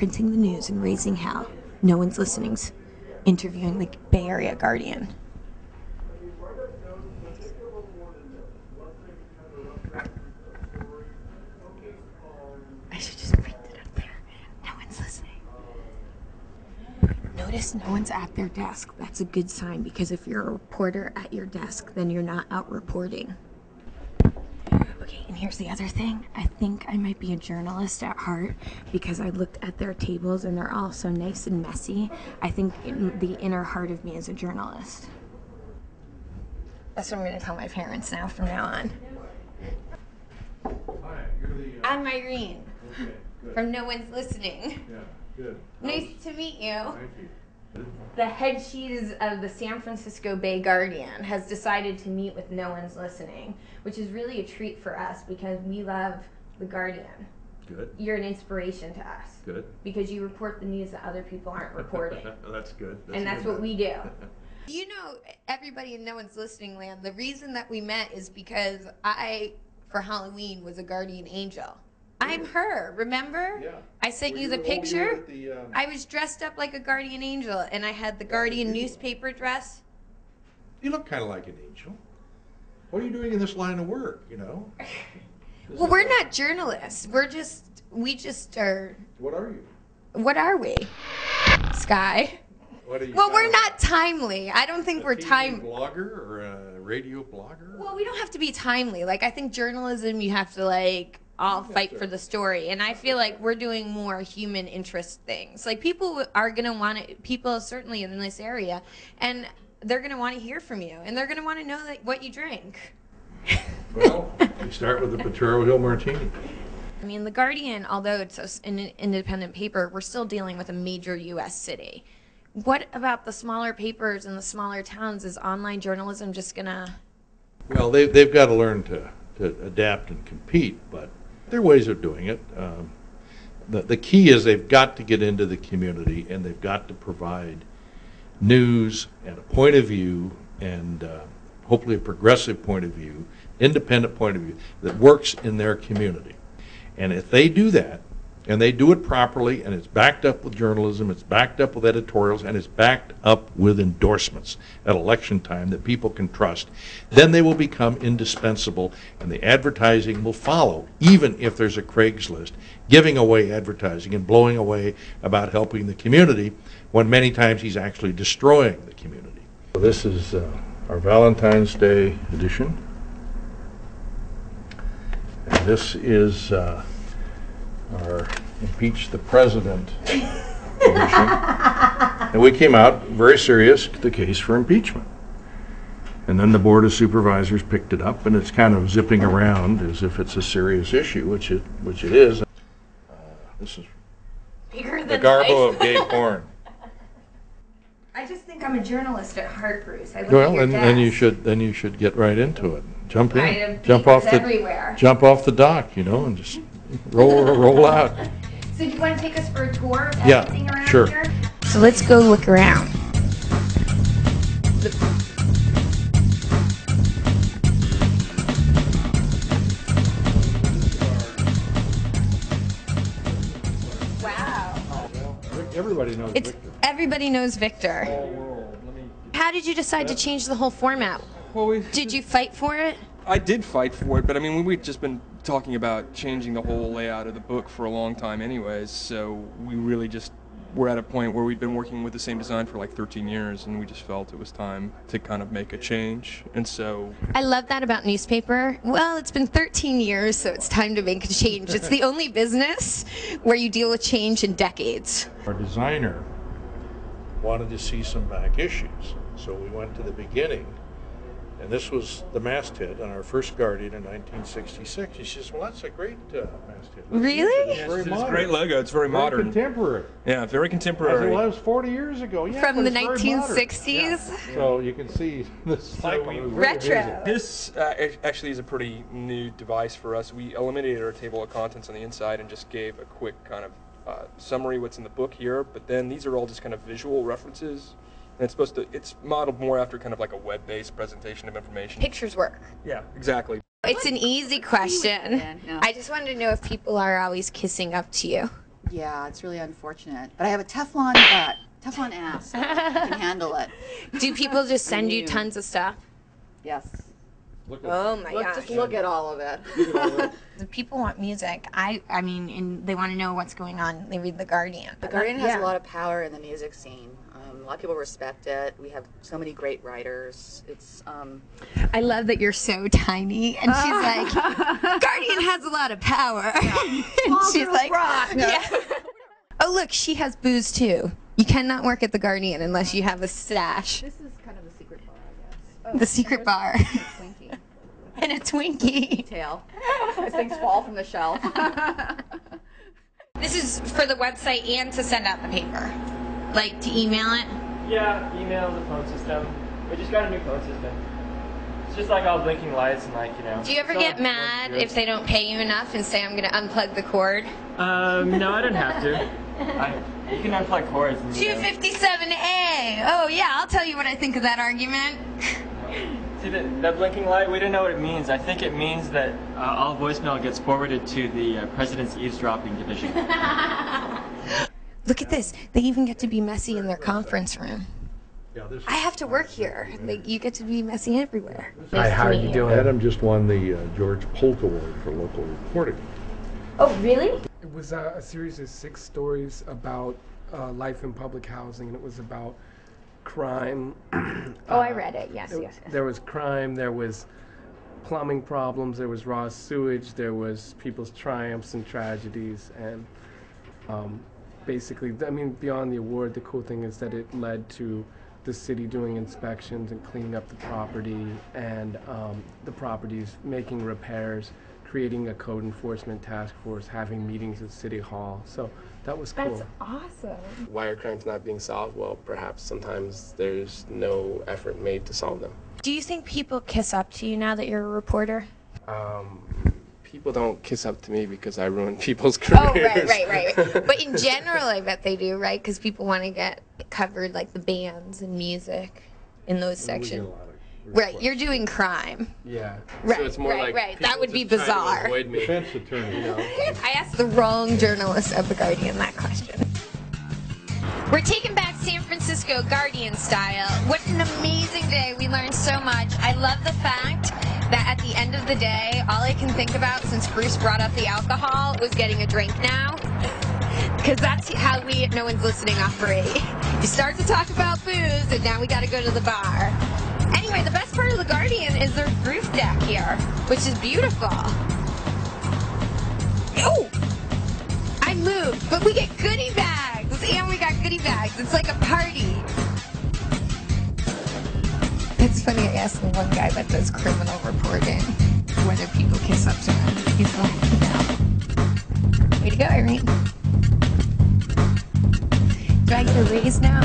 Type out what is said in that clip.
printing the news and raising hell. No one's listening's interviewing the Bay Area Guardian. I should just print it up there. No one's listening. Notice no one's at their desk. That's a good sign, because if you're a reporter at your desk, then you're not out reporting. Okay, and here's the other thing. I think I might be a journalist at heart, because I looked at their tables and they're all so nice and messy. I think the inner heart of me is a journalist. That's what I'm going to tell my parents now from now on. Hi, you're the... I'm Irene. Okay, good. From No One's Listening. Yeah, good. Nice to meet you. Thank you. The head cheese of the San Francisco Bay Guardian has decided to meet with No One's Listening, which is really a treat for us because we love the Guardian. Good. You're an inspiration to us. Good. Because you report the news that other people aren't reporting. That's good. And that's what we do. You know, everybody in No One's Listening land, the reason that we met is because I, for Halloween, was a guardian angel. I'm her, remember? Yeah. I sent you the picture. I was dressed up like a guardian angel, and I had the Guardian newspaper dress. You look kind of like an angel. What are you doing in this line of work, you know? Well, we're not journalists. We just are. What are you? What are we? Sky. What are you? Well, we're not timely. I don't think we're TV timely. blogger or a radio blogger? Well, we don't have to be timely. Like, I think journalism, you have to, like, all fight for the story. And I feel like we're doing more human interest things. Like, people are going to want to, people certainly in this area, and they're going to want to hear from you. And they're going to want to know what you drink. Well, we start with the Potrero Hill Martini. I mean, The Guardian, although it's an independent paper, we're still dealing with a major U.S. city. What about the smaller papers in the smaller towns? Is online journalism just going to... Well, they've got to learn to adapt and compete, but there are ways of doing it. The key is they've got to get into the community, and they've got to provide news and a point of view, and hopefully a progressive point of view, independent point of view, that works in their community. And if they do that, and they do it properly, and it's backed up with journalism, it's backed up with editorials, and it's backed up with endorsements at election time that people can trust, then they will become indispensable, and the advertising will follow, even if there's a Craigslist giving away advertising and blowing away about helping the community, when many times he's actually destroying the community. This is our Valentine's Day edition. And this is our Impeach the President edition. And we came out very serious, the case for impeachment. And then the Board of Supervisors picked it up, and it's kind of zipping around as if it's a serious issue, which it is. This is the garbo of gay porn. I just think I'm a journalist at heart, Bruce. I look Well, at your and desk. then you should get right into it. Jump I in, have jump off everywhere. the dock, you know, and just roll out. So do you want to take us for a tour of Yeah, everything around sure. here? So let's go look around. Wow. Everybody knows It's Victor. everybody knows Victor. Whole world. How did you decide to change the whole format? Well, Did you fight for it? I did fight for it, but I mean, we've just been talking about changing the whole layout of the book for a long time anyways, so we really just were at a point where we'd been working with the same design for like 13 years, and we just felt it was time to kind of make a change, and so... I love that about newspaper. Well, it's been 13 years, so it's time to make a change. It's the only business where you deal with change in decades. Our designer wanted to see some back issues, so we went to the beginning. And this was the masthead on our first Guardian in 1966. He says, well, that's a great masthead. Really? It's very It's a modern. great logo. It's very modern. Contemporary. Yeah, very I said, contemporary. well, that was 40 years ago. Yeah, From but the it's very modern. 1960s? Yeah. So you can see this cycle. we- is very Retro. amazing. This actually is a pretty new device for us. We eliminated our table of contents on the inside and just gave a quick kind of summary what's in the book here, but then these are all just kind of visual references. And it's modeled more after kind of like a web-based presentation of information. Pictures work. Yeah, exactly. It's an easy question. I just wanted to know if people are always kissing up to you. Yeah, it's really unfortunate. But I have a Teflon butt, Teflon ass. So I can handle it. Do people just send you tons of stuff? Yes. Oh my gosh. Just look at all of it. The people want music. I mean, and they want to know what's going on. They read The Guardian. The Guardian has a lot of power in the music scene. A lot of people respect it. We have so many great writers. It's I love that you're so tiny, and she's like, Guardian has a lot of power. Yeah. And she's like, yeah. Oh look, she has booze too. You cannot work at the Guardian unless you have a stash. This is kind of the secret bar, I guess. Oh, the secret bar. Twinkie. And a Twinkie. Tail. These things fall from the shelf. This is for the website and to send out the paper. Like to email it? Yeah, email, the phone system. We just got a new phone system. It's just like all blinking lights and like, you know. Do you ever get mad if they don't pay you enough and say I'm going to unplug the cord? No, I didn't have to. You can unplug cords. And, 257A. Oh yeah, I'll tell you what I think of that argument. See, that blinking light, we didn't know what it means. I think it means that all voicemail gets forwarded to the President's Eavesdropping Division. Look at this. They even get to be messy in their conference room. Yeah, this I have to work here. You get to be messy everywhere. Hi, how are you doing? Adam just won the George Polk Award for local reporting. Oh, really? It was a series of 6 stories about life in public housing, and it was about crime. Oh, I read it. Yes, yes. There was crime, there was plumbing problems, there was raw sewage, there was people's triumphs and tragedies, and basically, I mean, beyond the award, the cool thing is that it led to the city doing inspections and cleaning up the property, and the properties making repairs, creating a code enforcement task force, having meetings at City Hall. So that was cool. That's awesome. Why are crimes not being solved? Well, perhaps sometimes there's no effort made to solve them. Do you think people kiss up to you now that you're a reporter? People don't kiss up to me because I ruin people's careers. Oh, right. But in general, I bet they do, right? Because people want to get covered, like the bands and music in those sections. Right, you're doing crime. Yeah. Right, so it's more like right. That would be just trying to bizarre. avoid me. Defense attorney. You know? I asked the wrong journalist of The Guardian that question. We're taking back San Francisco Guardian style. What an amazing day. We learned so much. I love the fact that at the end of the day, all I can think about since Bruce brought up the alcohol was getting a drink now. Because that's how we at No One's Listening operate. You start to talk about booze, and now we got to go to the bar. Anyway, the best part of The Guardian is their roof deck here, which is beautiful. Oh! I moved, but we get goodie bags, and we got goodie bags. It's like a party. It's funny, I asked the one guy that does criminal reporting whether people kiss up to him. He's like, no. Way to go, Irene. Do I get a raise now?